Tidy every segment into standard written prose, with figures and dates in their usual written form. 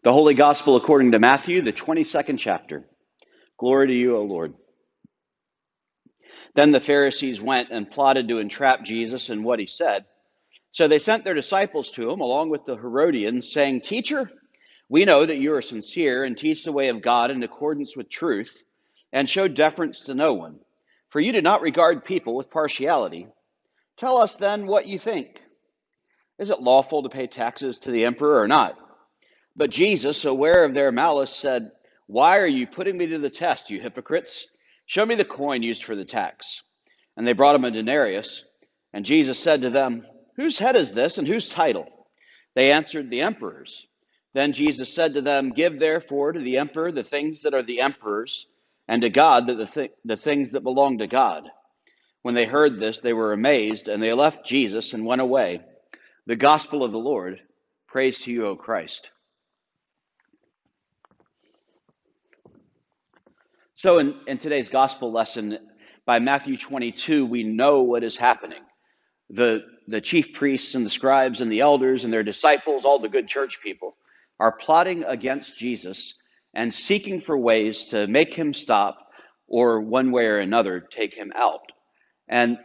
The Holy Gospel according to Matthew, the 22nd chapter. Glory to you, O Lord. Then the Pharisees went and plotted to entrap Jesus in what he said. So they sent their disciples to him, along with the Herodians, saying, "Teacher, we know that you are sincere and teach the way of God in accordance with truth, and show deference to no one. For you do not regard people with partiality. Tell us then what you think. Is it lawful to pay taxes to the emperor or not?" But Jesus, aware of their malice, said, "Why are you putting me to the test, you hypocrites? Show me the coin used for the tax." And they brought him a denarius. And Jesus said to them, "Whose head is this, and whose title?" They answered, "The emperor's." Then Jesus said to them, "Give therefore to the emperor the things that are the emperor's, and to God the things that belong to God." When they heard this, they were amazed, and they left Jesus and went away. The gospel of the Lord. Praise to you, O Christ. So in today's gospel lesson, by Matthew 22, we know what is happening. The chief priests and the scribes and the elders and their disciples, all the good church people, are plotting against Jesus and seeking for ways to make him stop or one way or another take him out. And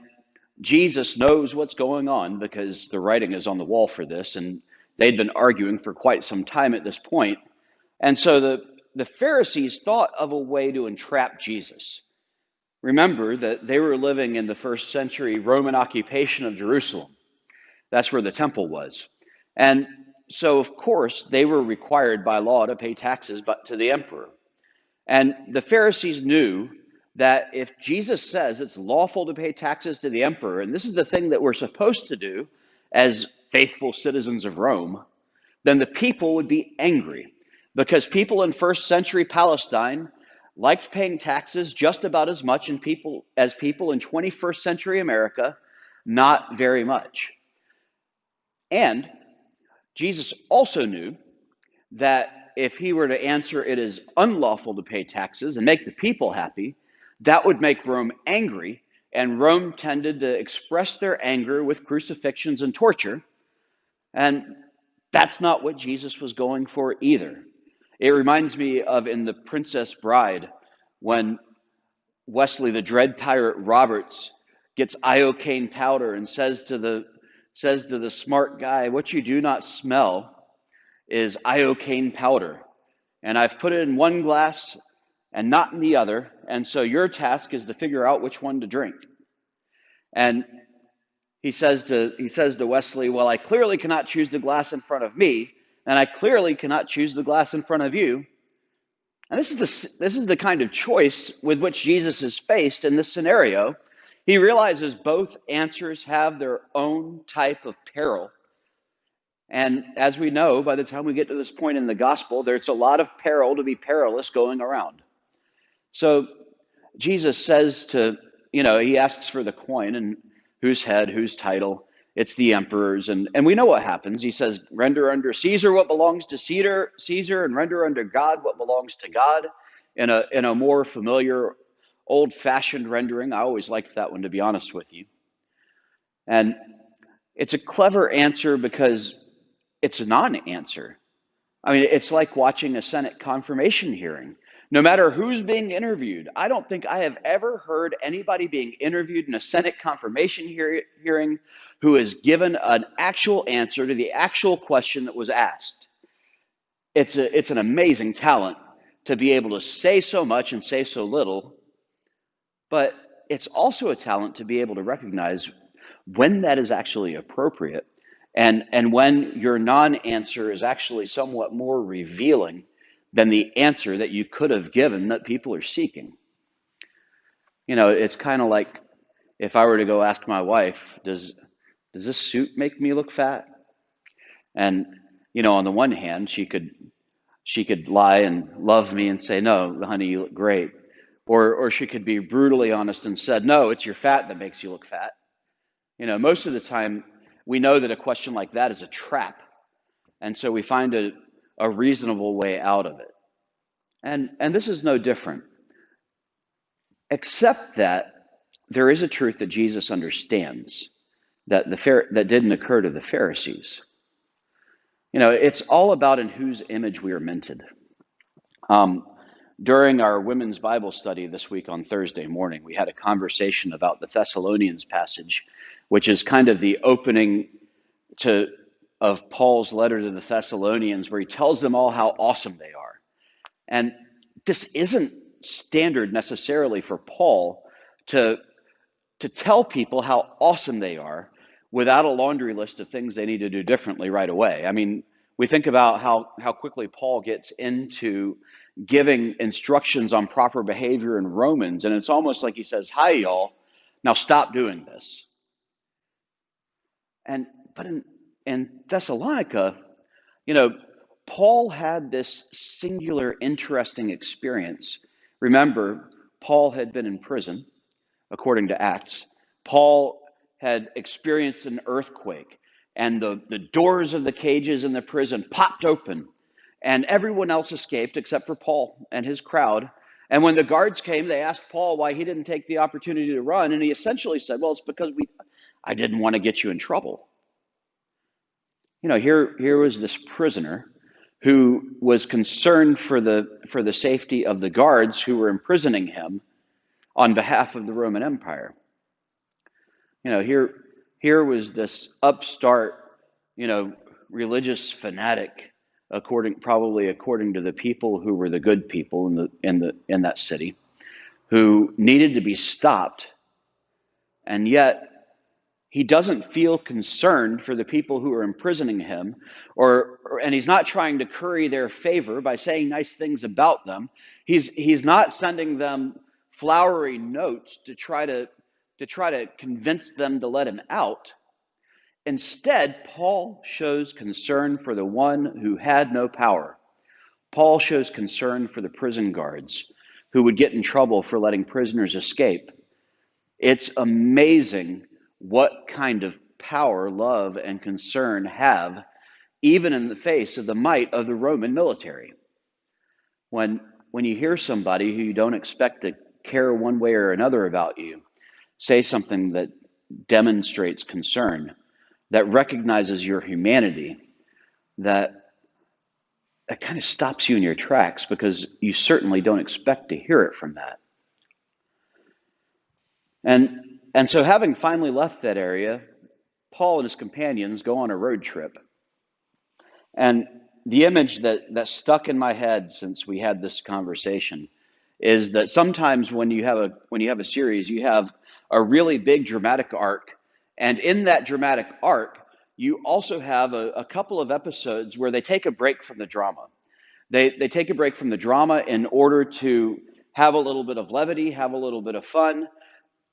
Jesus knows what's going on because the writing is on the wall for this, and they'd been arguing for quite some time at this point. And so the Pharisees thought of a way to entrap Jesus. Remember that they were living in the first century Roman occupation of Jerusalem. That's where the temple was. And so, of course, they were required by law to pay taxes to the emperor. And the Pharisees knew that if Jesus says it's lawful to pay taxes to the emperor, and this is the thing that we're supposed to do as faithful citizens of Rome, then the people would be angry. Because people in first century Palestine liked paying taxes just about as much as people in 21st century America, not very much. And Jesus also knew that if he were to answer it is unlawful to pay taxes and make the people happy, that would make Rome angry, and Rome tended to express their anger with crucifixions and torture. And that's not what Jesus was going for either. It reminds me of in The Princess Bride when Wesley, the dread pirate Roberts, gets iocane powder and says to the smart guy, "What you do not smell is iocane powder. And I've put it in one glass and not in the other. And so your task is to figure out which one to drink." And he says to Wesley, "Well, I clearly cannot choose the glass in front of me, and I clearly cannot choose the glass in front of you." And this is the kind of choice with which Jesus is faced in this scenario. He realizes both answers have their own type of peril. And as we know, by the time we get to this point in the gospel, there's a lot of peril to be perilous going around. So Jesus says he asks for the coin, and whose head, whose title. It's the emperor's. And we know what happens. He says, "Render unto Caesar what belongs to Caesar, and render unto God what belongs to God," in a more familiar, old-fashioned rendering. I always liked that one, to be honest with you. And it's a clever answer because it's a non-answer. I mean, it's like watching a Senate confirmation hearing. No matter who's being interviewed, I don't think I have ever heard anybody being interviewed in a Senate confirmation hearing who has given an actual answer to the actual question that was asked. It's an amazing talent to be able to say so much and say so little, but it's also a talent to be able to recognize when that is actually appropriate and when your non-answer is actually somewhat more revealing than the answer that you could have given that people are seeking. It's kind of like if I were to go ask my wife, does this suit make me look fat? And, on the one hand, she could lie and love me and say, "No, honey, you look great." Or she could be brutally honest and said, "No, it's your fat that makes you look fat." Most of the time, we know that a question like that is a trap. And so we find a reasonable way out of it. And this is no different, except that there is a truth that Jesus understands that didn't occur to the Pharisees. It's all about in whose image we are minted. Um, During our women's Bible study this week on Thursday morning, we had a conversation about the Thessalonians passage, which is kind of the opening to of Paul's letter to the Thessalonians, where he tells them all how awesome they are. And this isn't standard necessarily for Paul to tell people how awesome they are without a laundry list of things they need to do differently right away. I mean, we think about how quickly Paul gets into giving instructions on proper behavior in Romans, and it's almost like he says, "Hi, y'all, now stop doing this." But in Thessalonica, you know, Paul had this singular, interesting experience. Remember, Paul had been in prison, according to Acts. Paul had experienced an earthquake, and the doors of the cages in the prison popped open, and everyone else escaped except for Paul and his crowd. And when the guards came, they asked Paul why he didn't take the opportunity to run, and he essentially said, "Well, it's because I didn't want to get you in trouble." Here was this prisoner who was concerned for the safety of the guards who were imprisoning him on behalf of the Roman Empire. Here was this upstart, religious fanatic, probably according to the people who were the good people in that city, who needed to be stopped, and yet he doesn't feel concerned for the people who are imprisoning him, and he's not trying to curry their favor by saying nice things about them. He's not sending them flowery notes to try to convince them to let him out. Instead, Paul shows concern for the one who had no power. Paul shows concern for the prison guards who would get in trouble for letting prisoners escape. It's amazing what kind of power love and concern have, even in the face of the might of the Roman military. When you hear somebody who you don't expect to care one way or another about you say something that demonstrates concern, that recognizes your humanity, that kind of stops you in your tracks, because you certainly don't expect to hear it from that. And so, having finally left that area, Paul and his companions go on a road trip. And the image that stuck in my head since we had this conversation is that sometimes when you have a series, you have a really big dramatic arc, and in that dramatic arc, you also have a couple of episodes where they take a break from the drama. They take a break from the drama in order to have a little bit of levity, have a little bit of fun.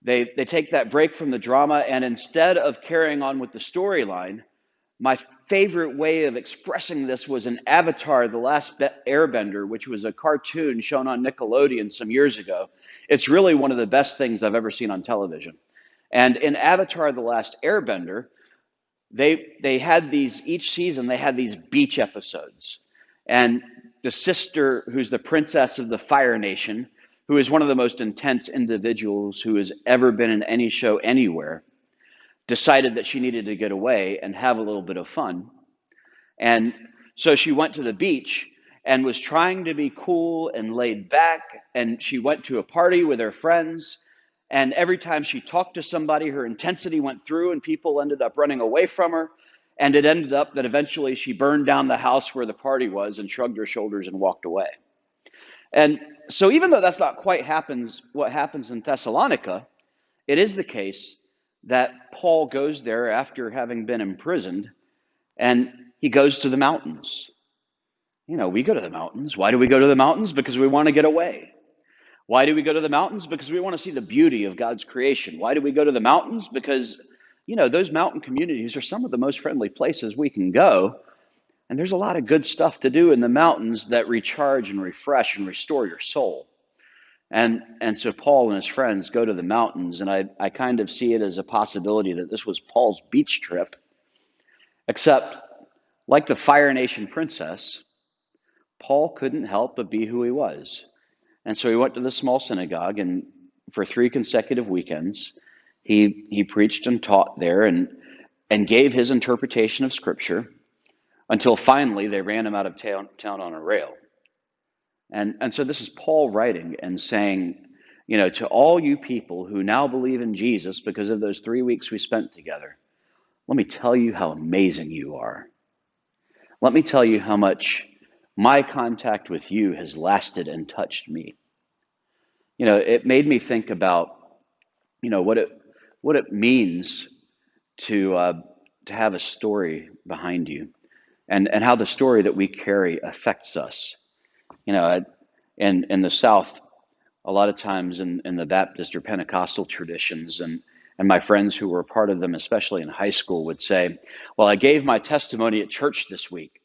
They take that break from the drama, and instead of carrying on with the storyline, my favorite way of expressing this was in Avatar: The Last Airbender, which was a cartoon shown on Nickelodeon some years ago. It's really one of the best things I've ever seen on television. And in Avatar: The Last Airbender, they had each season they had these beach episodes. And the sister, who's the princess of the Fire Nation, who is one of the most intense individuals who has ever been in any show anywhere, decided that she needed to get away and have a little bit of fun. And so she went to the beach and was trying to be cool and laid back. And she went to a party with her friends. And every time she talked to somebody, her intensity went through and people ended up running away from her. And it ended up that eventually she burned down the house where the party was and shrugged her shoulders and walked away. And so even though that's not quite what happens in Thessalonica, it is the case that Paul goes there after having been imprisoned, and he goes to the mountains. We go to the mountains. Why do we go to the mountains? Because we want to get away. Why do we go to the mountains? Because we want to see the beauty of God's creation. Why do we go to the mountains? Because, those mountain communities are some of the most friendly places we can go. And there's a lot of good stuff to do in the mountains that recharge and refresh and restore your soul. And so Paul and his friends go to the mountains, and I kind of see it as a possibility that this was Paul's beach trip, except like the Fire Nation princess, Paul couldn't help but be who he was. And so he went to the small synagogue, and for 3 consecutive weekends, he preached and taught there and gave his interpretation of Scripture. until finally they ran him out of town on a rail. And so this is Paul writing and saying, to all you people who now believe in Jesus because of those 3 weeks we spent together, let me tell you how amazing you are. Let me tell you how much my contact with you has lasted and touched me. It made me think about, what it means to have a story behind you, and how the story that we carry affects us. In the South, a lot of times in the Baptist or Pentecostal traditions, and my friends who were a part of them, especially in high school, would say, well, I gave my testimony at church this week.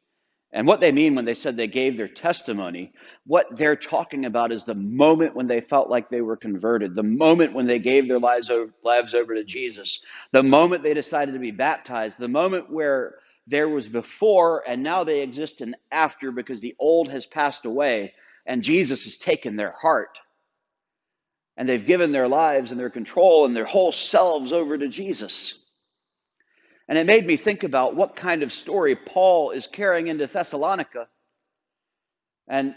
And what they mean when they said they gave their testimony, what they're talking about is the moment when they felt like they were converted, the moment when they gave their lives over to Jesus, the moment they decided to be baptized, the moment where there was before and now they exist in after, because the old has passed away and Jesus has taken their heart. And they've given their lives and their control and their whole selves over to Jesus. And it made me think about what kind of story Paul is carrying into Thessalonica. And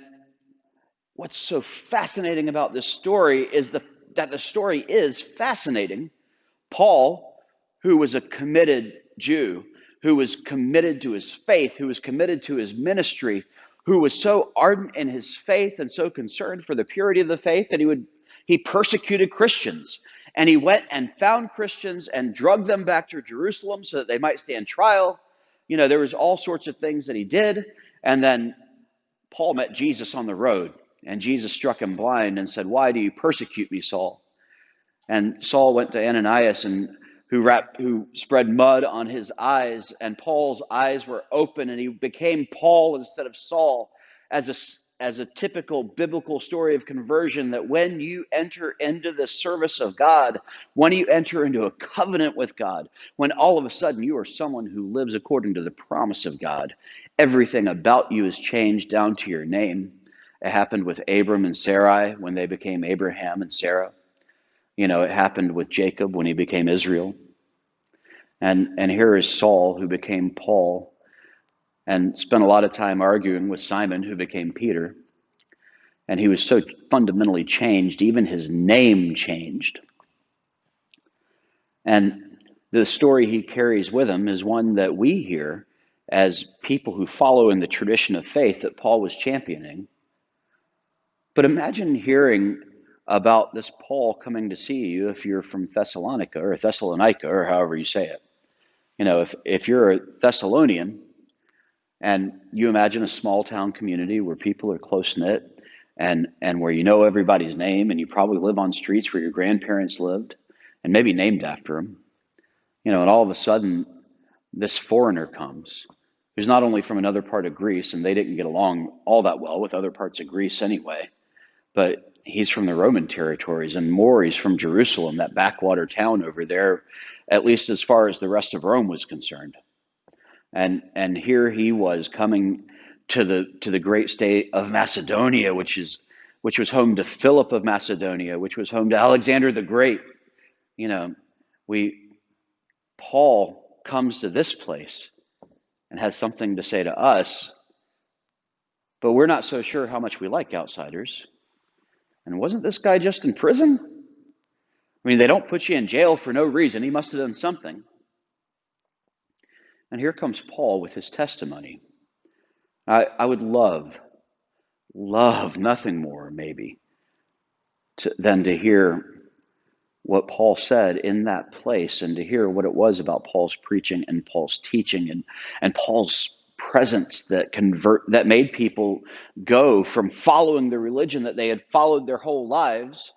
what's so fascinating about this story is that the story is fascinating. Paul, who was a committed Jew, who was committed to his faith, who was committed to his ministry, who was so ardent in his faith and so concerned for the purity of the faith that he persecuted Christians. And he went and found Christians and drugged them back to Jerusalem so that they might stand trial. There was all sorts of things that he did. And then Paul met Jesus on the road, and Jesus struck him blind and said, "Why do you persecute me, Saul?" And Saul went to Ananias, and who spread mud on his eyes, and Paul's eyes were open, and he became Paul instead of Saul, as a typical biblical story of conversion, that when you enter into the service of God, when you enter into a covenant with God, when all of a sudden you are someone who lives according to the promise of God, everything about you is changed down to your name. It happened with Abram and Sarai when they became Abraham and Sarah. It happened with Jacob when he became Israel. And here is Saul, who became Paul, and spent a lot of time arguing with Simon, who became Peter. And he was so fundamentally changed, even his name changed. And the story he carries with him is one that we hear as people who follow in the tradition of faith that Paul was championing. But imagine hearing about this Paul coming to see you if you're from Thessalonica or however you say it. If you're a Thessalonian and you imagine a small town community where people are close knit and where everybody's name, and you probably live on streets where your grandparents lived and maybe named after them, and all of a sudden this foreigner comes who's not only from another part of Greece, and they didn't get along all that well with other parts of Greece anyway, but he's from the Roman territories, and more, he's from Jerusalem, that backwater town over there, at least as far as the rest of Rome was concerned. And here he was coming to the great state of Macedonia, which was home to Philip of Macedonia, which was home to Alexander the Great. Paul comes to this place and has something to say to us, but we're not so sure how much we like outsiders. And wasn't this guy just in prison? They don't put you in jail for no reason. He must have done something. And here comes Paul with his testimony. I would love nothing more, maybe, than to hear what Paul said in that place, and to hear what it was about Paul's preaching and Paul's teaching and Paul's presence that made people go from following the religion that they had followed their whole lives,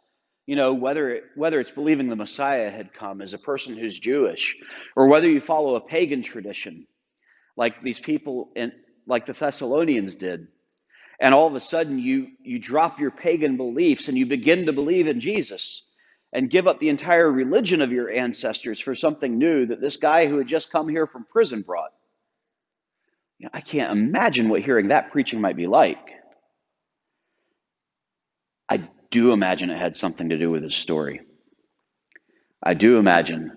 whether it's believing the Messiah had come as a person who's Jewish, or whether you follow a pagan tradition like these people like the Thessalonians did, and all of a sudden you drop your pagan beliefs and you begin to believe in Jesus and give up the entire religion of your ancestors for something new that this guy who had just come here from prison brought. I can't imagine what hearing that preaching might be like. I do imagine it had something to do with his story. I do imagine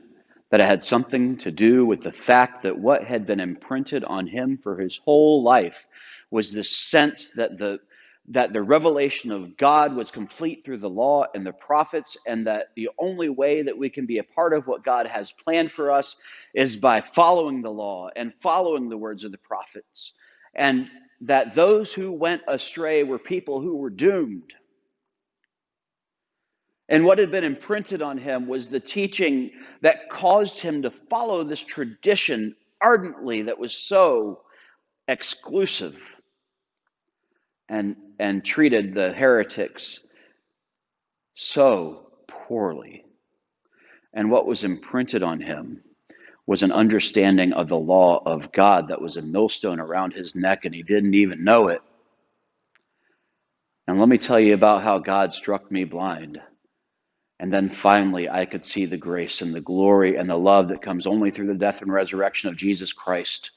that it had something to do with the fact that what had been imprinted on him for his whole life was this sense that the revelation of God was complete through the law and the prophets, and that the only way that we can be a part of what God has planned for us is by following the law and following the words of the prophets, and that those who went astray were people who were doomed. And what had been imprinted on him was the teaching that caused him to follow this tradition ardently that was so exclusive, and treated the heretics so poorly. And what was imprinted on him was an understanding of the law of God that was a millstone around his neck, and he didn't even know it. And let me tell you about how God struck me blind. And then finally, I could see the grace and the glory and the love that comes only through the death and resurrection of Jesus Christ.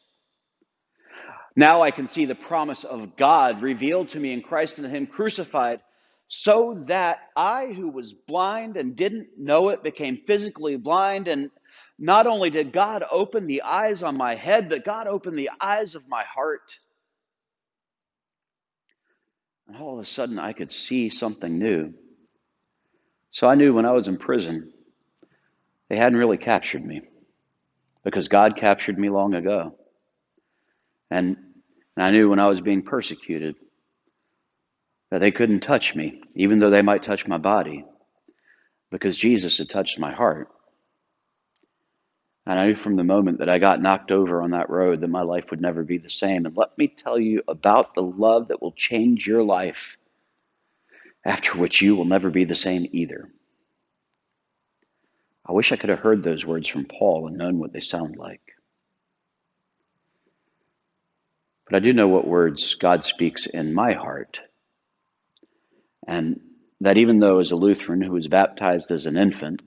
Now I can see the promise of God revealed to me in Christ and Him crucified, so that I, who was blind and didn't know it, became physically blind. And not only did God open the eyes on my head, but God opened the eyes of my heart. And all of a sudden, I could see something new. So I knew when I was in prison, they hadn't really captured me, because God captured me long ago. And I knew when I was being persecuted that they couldn't touch me, even though they might touch my body, because Jesus had touched my heart. And I knew from the moment that I got knocked over on that road that my life would never be the same. And let me tell you about the love that will change your life, after which you will never be the same either. I wish I could have heard those words from Paul and known what they sound like. But I do know what words God speaks in my heart. And that even though as a Lutheran who was baptized as an infant,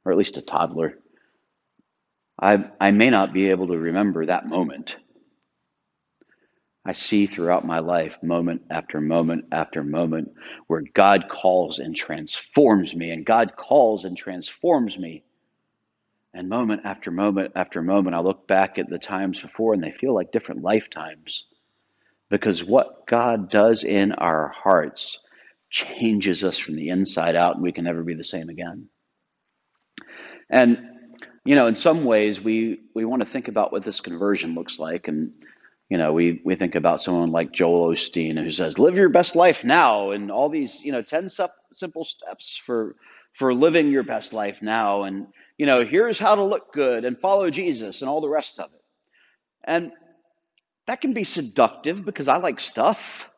or at least a toddler, I may not be able to remember that moment. I see throughout my life, moment after moment after moment, where God calls and transforms me, and God calls and transforms me. And moment after moment after moment, I look back at the times before and they feel like different lifetimes. Because what God does in our hearts changes us from the inside out, and we can never be the same again. And, in some ways, we want to think about what this conversion looks like. And, we think about someone like Joel Osteen, who says, live your best life now, and all these, 10 simple steps for living your best life now. And, here's how to look good and follow Jesus and all the rest of it. And that can be seductive, because I like stuff.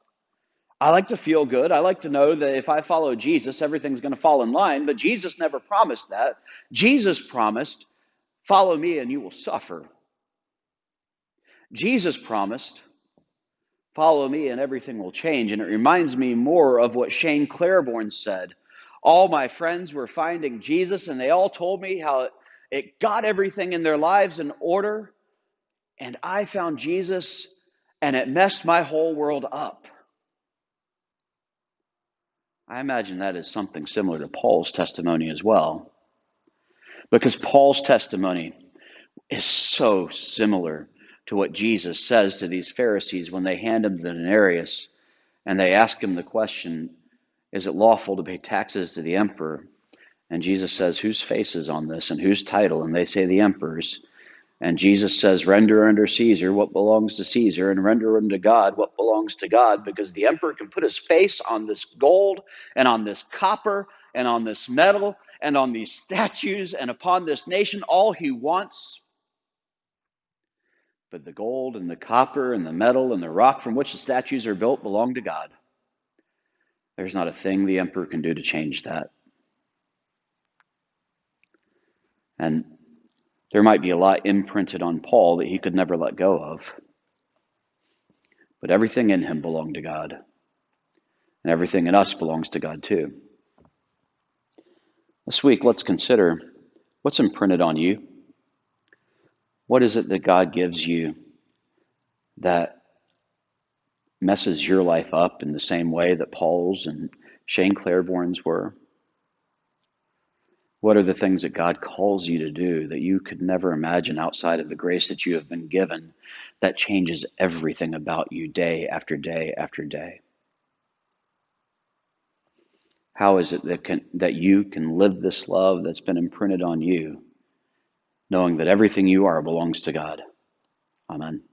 I like to feel good. I like to know that if I follow Jesus, everything's going to fall in line. But Jesus never promised that. Jesus promised, follow me and you will suffer. Jesus promised, follow me and everything will change. And it reminds me more of what Shane Claiborne said. All my friends were finding Jesus, and they all told me how it got everything in their lives in order. And I found Jesus, and it messed my whole world up. I imagine that is something similar to Paul's testimony as well. Because Paul's testimony is so similar to what Jesus says to these Pharisees when they hand him the denarius and they ask him the question, is it lawful to pay taxes to the emperor? And Jesus says, whose face is on this and whose title? And they say the emperor's. And Jesus says, render unto Caesar what belongs to Caesar, and render unto God what belongs to God, because the emperor can put his face on this gold and on this copper and on this metal and on these statues and upon this nation all he wants. But the gold and the copper and the metal and the rock from which the statues are built belong to God. There's not a thing the emperor can do to change that. And there might be a lot imprinted on Paul that he could never let go of. But everything in him belonged to God. And everything in us belongs to God too. This week, let's consider what's imprinted on you. What is it that God gives you that messes your life up in the same way that Paul's and Shane Claiborne's were? What are the things that God calls you to do that you could never imagine outside of the grace that you have been given that changes everything about you day after day after day? How is it that you can live this love that's been imprinted on you, knowing that everything you are belongs to God? Amen.